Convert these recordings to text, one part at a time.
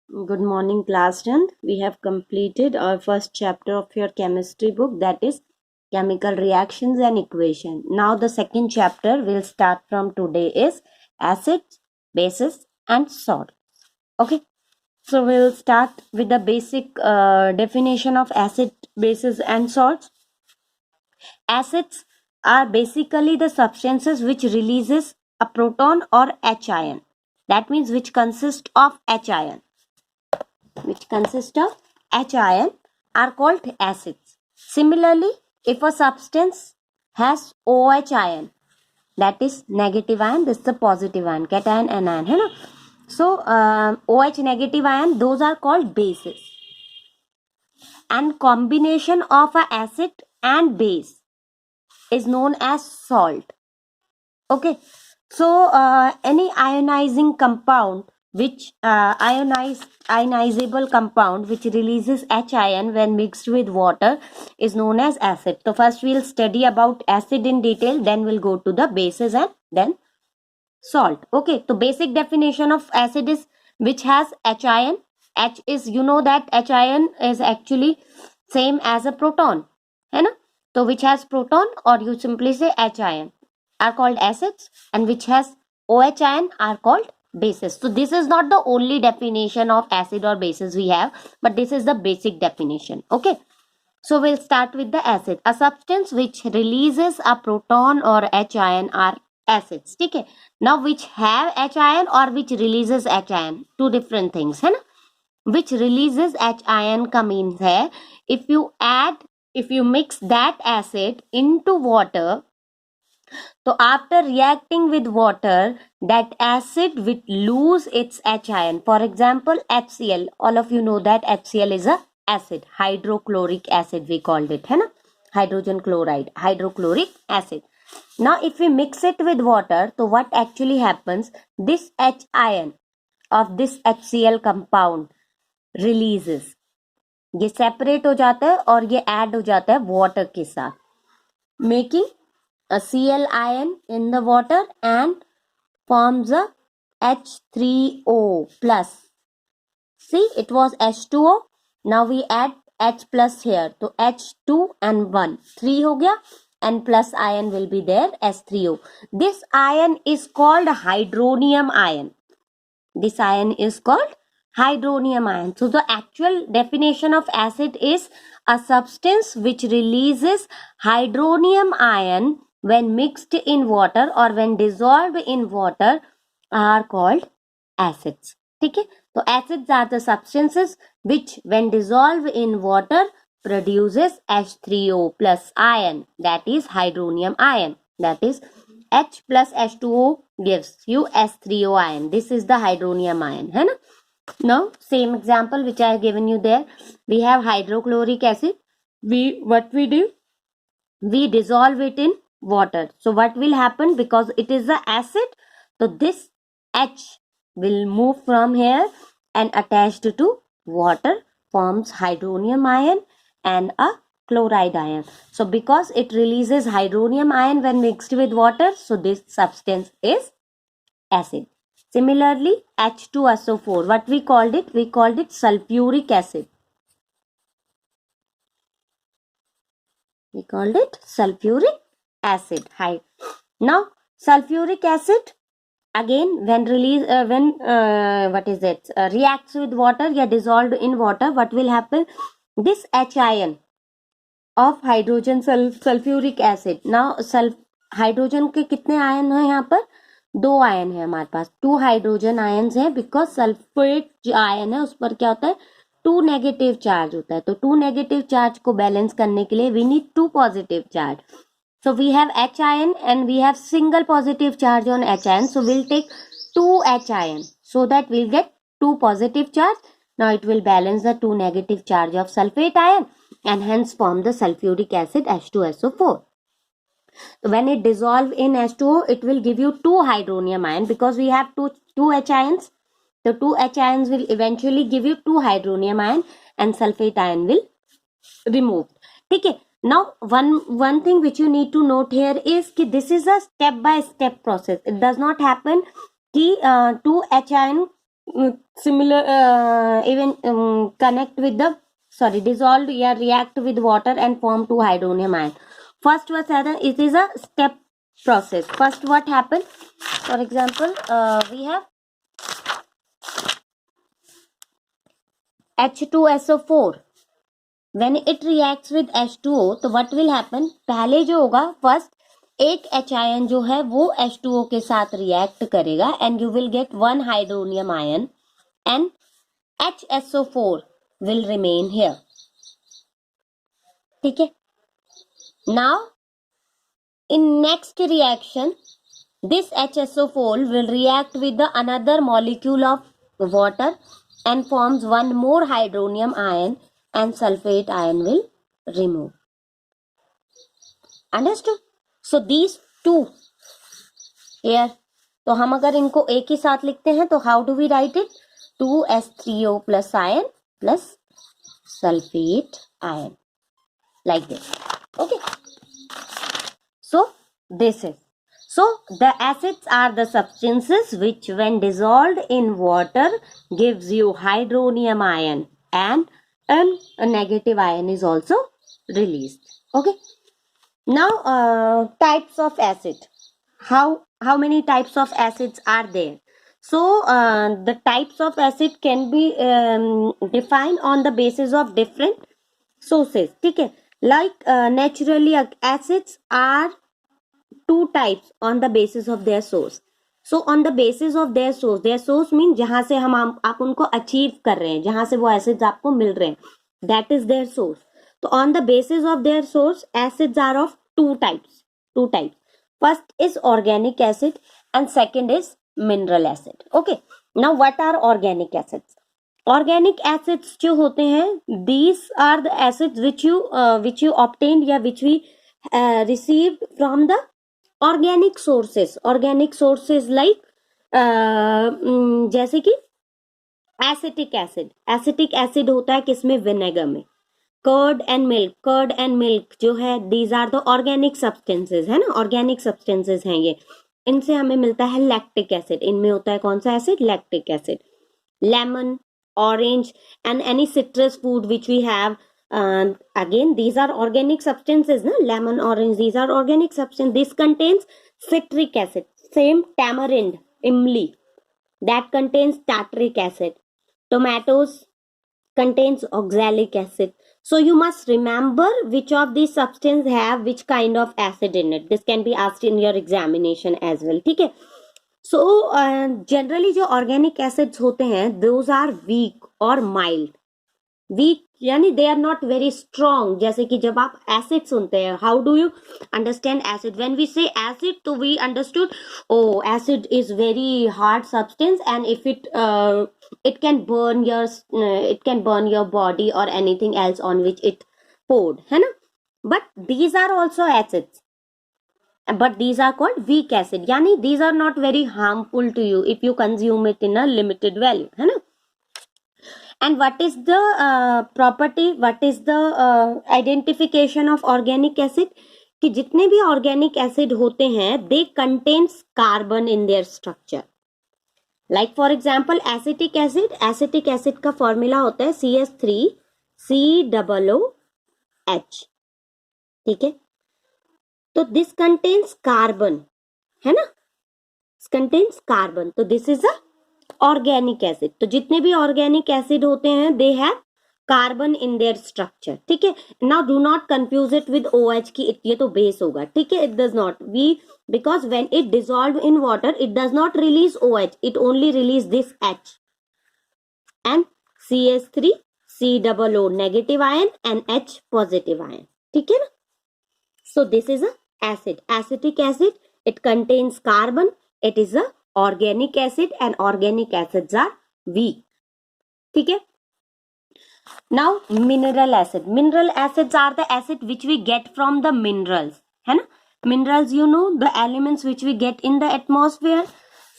Good morning, class 10th. We have completed our first chapter of your chemistry book, that is chemical reactions and equation. Now the second chapter will start from today is acids, bases and salt. Okay, so we'll start with the basic definition of acid, bases and salts. Acids are basically the substances which releases a proton or H ion. That means which consist of H ion are called acids. Similarly, if a substance has OH ion, that is negative ion, this is the positive ion, cation, anion, है ना? So OH negative ion, those are called bases. And combination of a acid and base is known as salt. Okay, so any ionizing compound which ionizable compound which releases H ion when mixed with water is known as acid. So first we'll study about acid in detail, then we'll go to the bases and then salt. Okay, so basic definition of acid is which has H ion. H is, you know that H ion is actually same as a proton, है ना? So which has proton, or you simply say H ion, are called acids, and which has OH ion are called bases. So this is not the only definition of acid or bases we have, but this is the basic definition. Okay, so we'll start with the acid. A substance which releases a proton or H ion are acids. ठीक है, now which have H ion or which releases H ion, two different things है ना. Which releases H ion का means है if you mix that acid into water, so after reacting with water, that acid will lose its H ion. For example, HCl. All of you know that HCl is a acid, hydrochloric acid we called it, है ना? Hydrogen chloride, hydrochloric acid. Now if we mix it with water, so what actually happens? This H ion of this HCl compound releases. ये separate हो जाता है और ये add हो जाता है water के साथ, making a Cl ion in the water and forms a H3O plus. See, it was H2O. Now we add H plus here. So H2 and 1. 3 हो गया, and plus ion will be there, S3O. This ion is called hydronium ion. This ion is called hydronium ion. So the actual definition of acid is a substance which releases hydronium ion when mixed in water or when dissolved in water are called acids. ठीक है, तो acids are the substances which when dissolved in water produces H3O plus ion, that is hydronium ion, that is H plus H2O gives you S3O ion. This is the hydronium ion, है ना? Now same example which I have given you there, we have hydrochloric acid. What we do, we dissolve it in water. So what will happen, because it is the acid, so this H will move from here and attached to water forms hydronium ion and a chloride ion. So because it releases hydronium ion when mixed with water, so this substance is acid. Similarly, H2SO4, what we called it? We called it sulfuric acid. We called it sulfuric acid. Hi. Now, sulfuric acid again when reacts with water या dissolved in water, what will happen? This H ion of hydrogen sulfuric acid. Now hydrogen के कितने ion है यहाँ पर? 2 ion है हमारे पास, 2 hydrogen ions है, because sulphate जो आयन है उस पर क्या होता है? 2 नेगेटिव चार्ज होता है. तो 2 नेगेटिव चार्ज को बैलेंस करने के लिए we need 2 positive charge. So we have H ion and we have single positive charge on H ion. So we'll take 2 H ion so that we'll get 2 positive charge. Now it will balance the 2 negative charge of sulfate ion and hence form the sulfuric acid H2SO4. So when it dissolve in H2O, it will give you 2 hydronium ion because we have two H ions. The 2 H ions will eventually give you 2 hydronium ion and sulfate ion will remove. Okay. Now one thing which you need to note here is कि this is a step by step process. It does not happen कि 2 H ion similar even connect with the dissolved या react with water and form two hydronium ion. First what happen, it is a step process. First what happen, for example we have H2SO4. When it reacts with H2O, तो what will happen, पहले जो होगा first एक H ion जो है वो H2O के साथ रिएक्ट करेगा and you will get one hydronium ion and HSO4 will remain here. ठीक है. Now in next reaction this HSO4 will react with the another molecule of water and forms one more hydronium ion and sulfate ion will remove. Understood? So these two here, तो हम अगर इनको एक ही साथ लिखते हैं तो how do we write it? 2S3O plus ion plus sulfate ion, like this. Okay. So this is, so the acids are the substances which when dissolved in water gives you hydronium ion and a negative ion is also released. Okay. Now types of acid. How many types of acids are there? So the types of acid can be defined on the basis of different sources. ठीक है. Like naturally acids are two types on the basis of their source. So on the basis of their source means जहां से हम आप उनको achieve कर रहे हैं, जहां से वो एसिड्स आपको मिल रहे हैं, that is their source. So on the basis of their source, acids are of two types. First is organic acid and second is mineral acid. Okay. Now what are organic acids? Organic acids जो होते हैं, these are the acids which you obtained या which we received from the organic sources. Organic sources like जैसे कि acetic acid होता है किसमें, vinegar में. कर्ड एंड मिल्क जो है, these are the organic substances, है ना, ऑर्गेनिक सब्सटेंसेज हैं ये. इनसे हमें मिलता है लैक्टिक एसिड. इनमें होता है कौन सा acid, lactic acid. Lemon, orange and any citrus food which we have, again these are organic substances, na? Lemon, orange, these are organic substance. This contains citric acid. Same tamarind, imli, that contains tartaric acid. Tomatoes contains oxalic acid. So you must remember which of these substances have which kind of acid in it. This can be asked in your examination as well. ठीक है. So generally जो organic acids होते हैं, those are weak or mild. Weak यानी they are not very strong. जैसे कि जब आप एसिड सुनते हैं, how do you understand acid? When we say acid, तो we understood oh acid is very hard substance and if it can burn your body or anything else on which it poured, है ना. But these are also acids, but these are called weak acid. यानी these are not very harmful to you if you consume it in a limited value, है ना. And what is the property, what is the identification of organic acid? कि जितने भी organic acid होते हैं, they contains carbon in their structure. Like for example acetic acid का formula होता है CH3COOH. ठीक है. तो this contains carbon, है ना, this contains carbon. तो this is a organic acid. तो जितने भी ऑर्गेनिक एसिड होते हैं, they have carbon in their structure. ठीक है. Now do not confuse it with OH की ये तो बेस होगा. ठीक है. It does not, we because when it dissolve in water it does not release OH, it only release this H and CH3 COO negative ion and H positive ion. ठीक है ना. So this is a acid, acetic acid. It contains carbon. It is a organic acid and organic acids are weak. ठीक है. Now mineral acid. Mineral acids are the acid which we get from the minerals, है ना. Minerals, you know, the elements which we get in the atmosphere,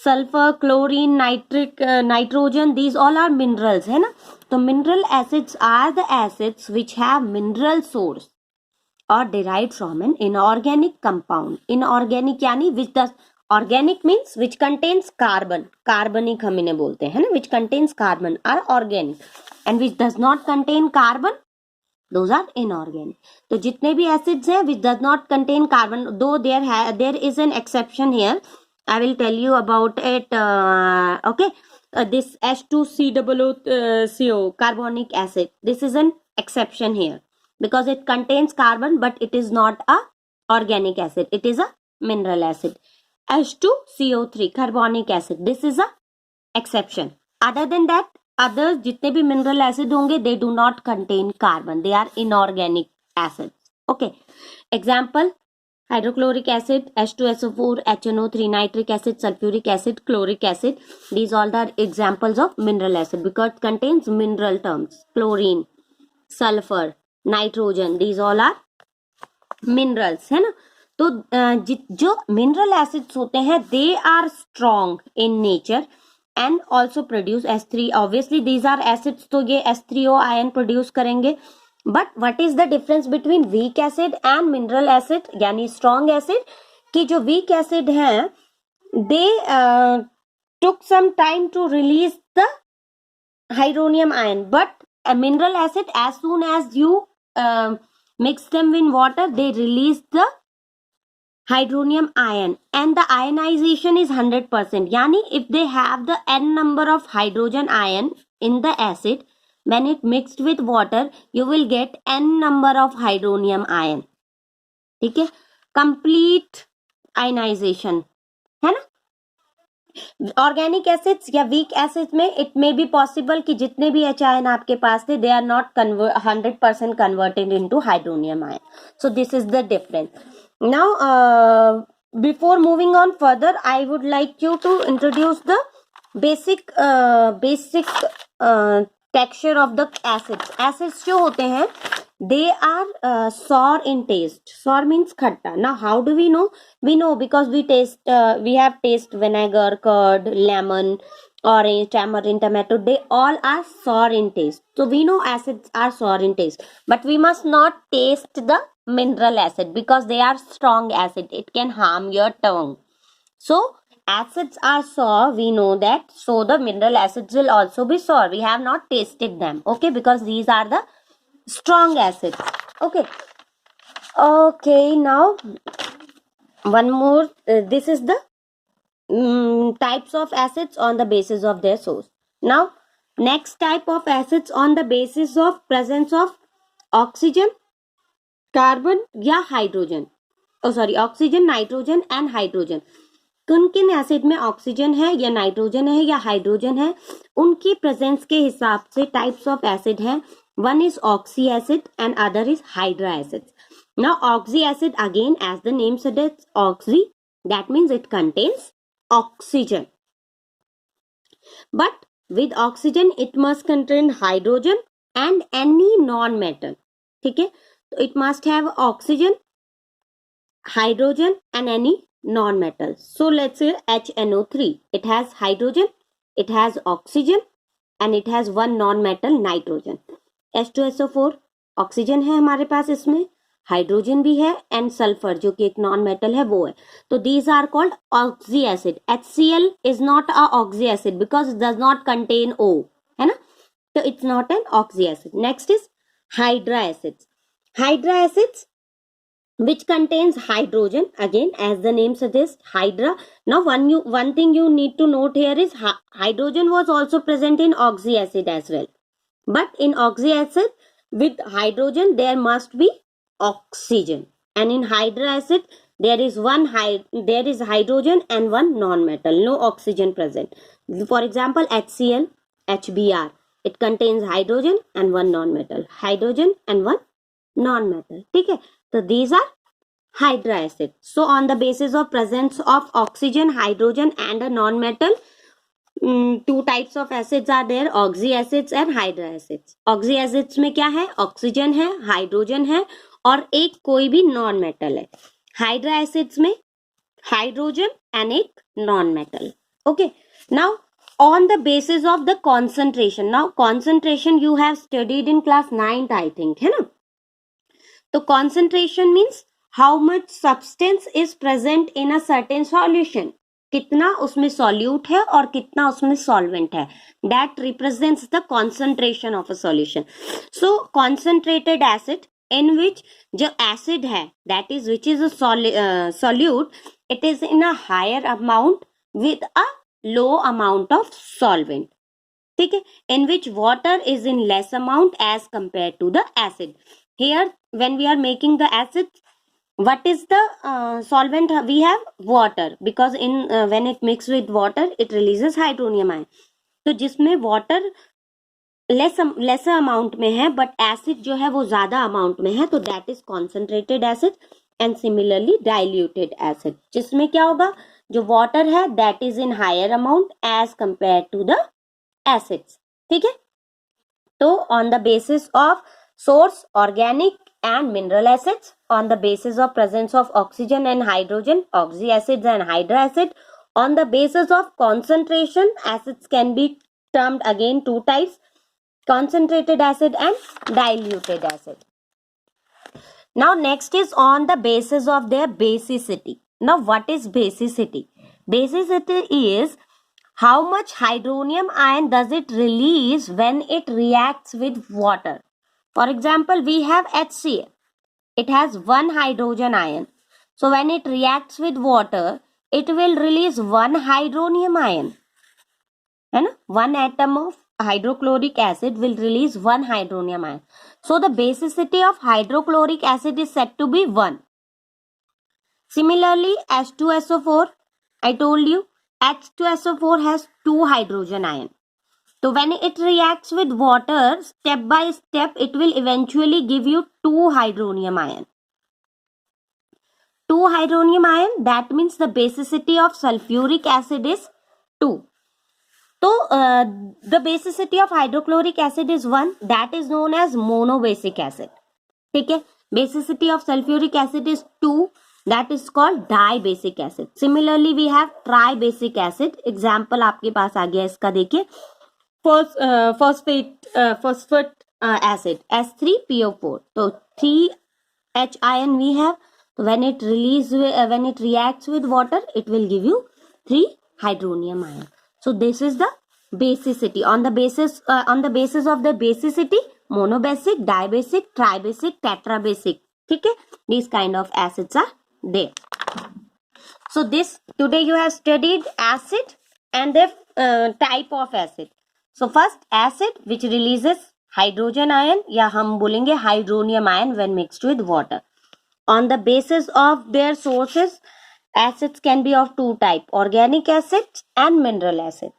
sulfur, chlorine, nitrogen, these all are minerals, है ना. तो mineral acids are the acids which have mineral source or derived from an inorganic compound. Inorganic यानी which does organic means which contains carbon, कार्बनिक हम इन्हें बोलते हैं ना, which contains carbon are organic, and which does not contain carbon those are inorganic. तो जितने भी एसिड्स हैं which does not contain carbon, though there is an exception here, I will tell you about it. Okay, this H2COO carbonic acid, this is an exception here because it contains carbon but it is not a organic acid, it is a mineral acid. H2CO3 carbonic acid, this is a exception. Other than that, others जितने भी mineral acid होंगे they do not contain carbon, they are inorganic acids. Okay, example hydrochloric acid, H2SO4, HNO3, nitric acid, sulfuric acid, chloric acid. These all are examples of mineral acid because it contains mineral terms. Chlorine, sulfur, nitrogen, these all are minerals, है ना. तो जो mineral acids होते हैं they are strong in nature and also produce H3. Obviously these are acids, तो ये H3O ion produce करेंगे. But what is the difference between weak acid and mineral acid यानी स्ट्रॉन्ग एसिड, कि जो weak acid है they took some time to release the hydronium ion, but mineral acid as soon as you mix them in water they release the hydronium ion and the ionization is 100%. Yani if they have the n number of hydrogen ion in the acid, when it mixed with water you will get n number of hydronium ion. ठीक है, complete ionization है ना. Organic acids या weak acids में it may be possible कि जितने भी H ion आपके पास थे they are not 100% converted into hydronium ion. So this is the difference. Now, before moving on further, I would like you to introduce the basic texture of the acids. Acids जो होते हैं, they are sour in taste. Sour means खट्टा. Now, how do we know? We know because we taste. We have taste vinegar, curd, lemon, orange, tamarind, tomato. They all are sour in taste. So we know acids are sour in taste, but we must not taste the mineral acid because they are strong acid, it can harm your tongue. So acids are sour, we know that, so the mineral acids will also be sour. We have not tasted them, okay, because these are the strong acids. Okay, now one more, this is the types of acids on the basis of their source. Now next type of acids on the basis of presence of oxygen, carbon या hydrogen, oxygen, nitrogen and hydrogen. किन किन acid में oxygen है या nitrogen है या hydrogen है, उनकी प्रेजेंस के हिसाब से टाइप्स ऑफ एसिड हैं. One is oxy acid and other is hydra acid. Now oxy acid again as the name suggests, oxy that means it contains oxygen, but with oxygen it must contain hydrogen and any non metal. ठीक है, so it must have oxygen, hydrogen and any non-metal. So let's say HNO3, it has hydrogen, it has oxygen and it has one non-metal nitrogen. H2SO4 oxygen है हमारे पास, इसमें hydrogen भी है and sulphur जो कि एक नॉन मेटल है वो है. तो these are called oxy acid. HCl is not a oxy acid because it does not contain O, है ना, तो it's not an oxy acid. Next is hydra acids. Hydra acids which contains hydrogen, again as the name suggests, hydra. Now one thing you need to note here is hydrogen was also present in oxy acid as well, but in oxy acid with hydrogen there must be oxygen, and in hydra acid there is hydrogen and one non-metal, no oxygen present. For example HCl, HBr, it contains hydrogen and one non-metal, hydrogen and one non-metal. ठीक है, तो these are hydra acids. So on the basis of presence of oxygen, hydrogen and a non-metal, two types of acids are there, oxy acids and hydra acids. oxy acids में क्या है, oxygen है, hydrogen है और एक कोई भी non metal है. hydra acids में हाइड्रोजन एंड एक non metal. Okay, now on the basis of the concentration. Now concentration you have studied in class 9th I think, है ना. तो concentration means how much substance is present in a certain solution, कितना उसमें solute है और कितना उसमें solvent है, that represents the concentration of a solution. So concentrated acid in which जो एसिड है that is which is solute, it is in a higher amount with a low amount of solvent. ठीक है, in which water is in less amount as compare to the acid. Here when we are making the acid, what is the solvent we have? Water, because in when it mixes with water it releases hydronium ion. तो जिसमें water lesser amount में है but acid जो है वो ज्यादा amount में है, तो that is concentrated acid. and similarly diluted acid, जिसमें क्या होगा, जो water है that is in higher amount as compared to the acids. ठीक है, तो on the basis of source organic and mineral acids, on the basis of presence of oxygen and hydrogen, oxy acids and hydra acid, on the basis of concentration, acids can be termed again two types, concentrated acid and diluted acid. Now next is on the basis of their basicity. Now what is basicity? Basicity is how much hydronium ion does it release when it reacts with water. For example, we have HCl. It has one hydrogen ion. So when it reacts with water, it will release one hydronium ion. And one atom of hydrochloric acid will release one hydronium ion. So the basicity of hydrochloric acid is said to be 1. Similarly, H2SO4, I told you, H2SO4 has 2 hydrogen ion. So when it reacts with water, step by step, it will eventually give you 2 hydronium ion. 2 hydronium ion, that means the basicity of sulfuric acid is 2. So the basicity of hydrochloric acid is 1, that is known as monobasic acid. ठीक है, basicity of sulfuric acid is 2, that is called dibasic acid. Similarly we have tribasic acid. Example आपके पास आ गया इसका, देखिए, phosphate acid S3PO4. So 3 H ion we have. When it reacts with water, it will give you 3 hydronium ion. So this is the basicity. On the basis of the basicity, monobasic, dibasic, tribasic, tetrabasic. ठीक है, these kind of acids are there. So this today you have studied acid and the type of acid. So first acid which releases hydrogen ion, या हम बोलेंगे hydronium ion when mixed with water. On the basis of their sources, acids can be of two types, organic acid and mineral acid.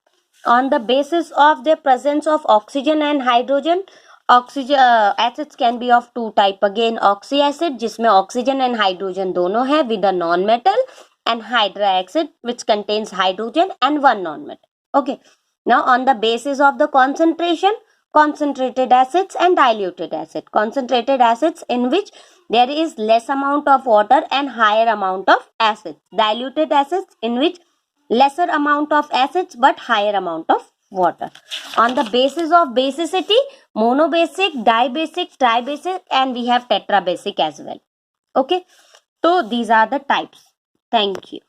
On the basis of their presence of oxygen and hydrogen, acids can be of two types. Again, oxy acid जिसमें oxygen and hydrogen दोनों है with a non-metal, and hydra acid which contains hydrogen and one non-metal. Okay. Now on the basis of the concentration, concentrated acids and diluted acid. Concentrated acids in which there is less amount of water and higher amount of acids. Diluted acids in which lesser amount of acids but higher amount of water. On the basis of basicity, monobasic, dibasic, tribasic, and we have tetrabasic as well. Okay, so these are the types. Thank you.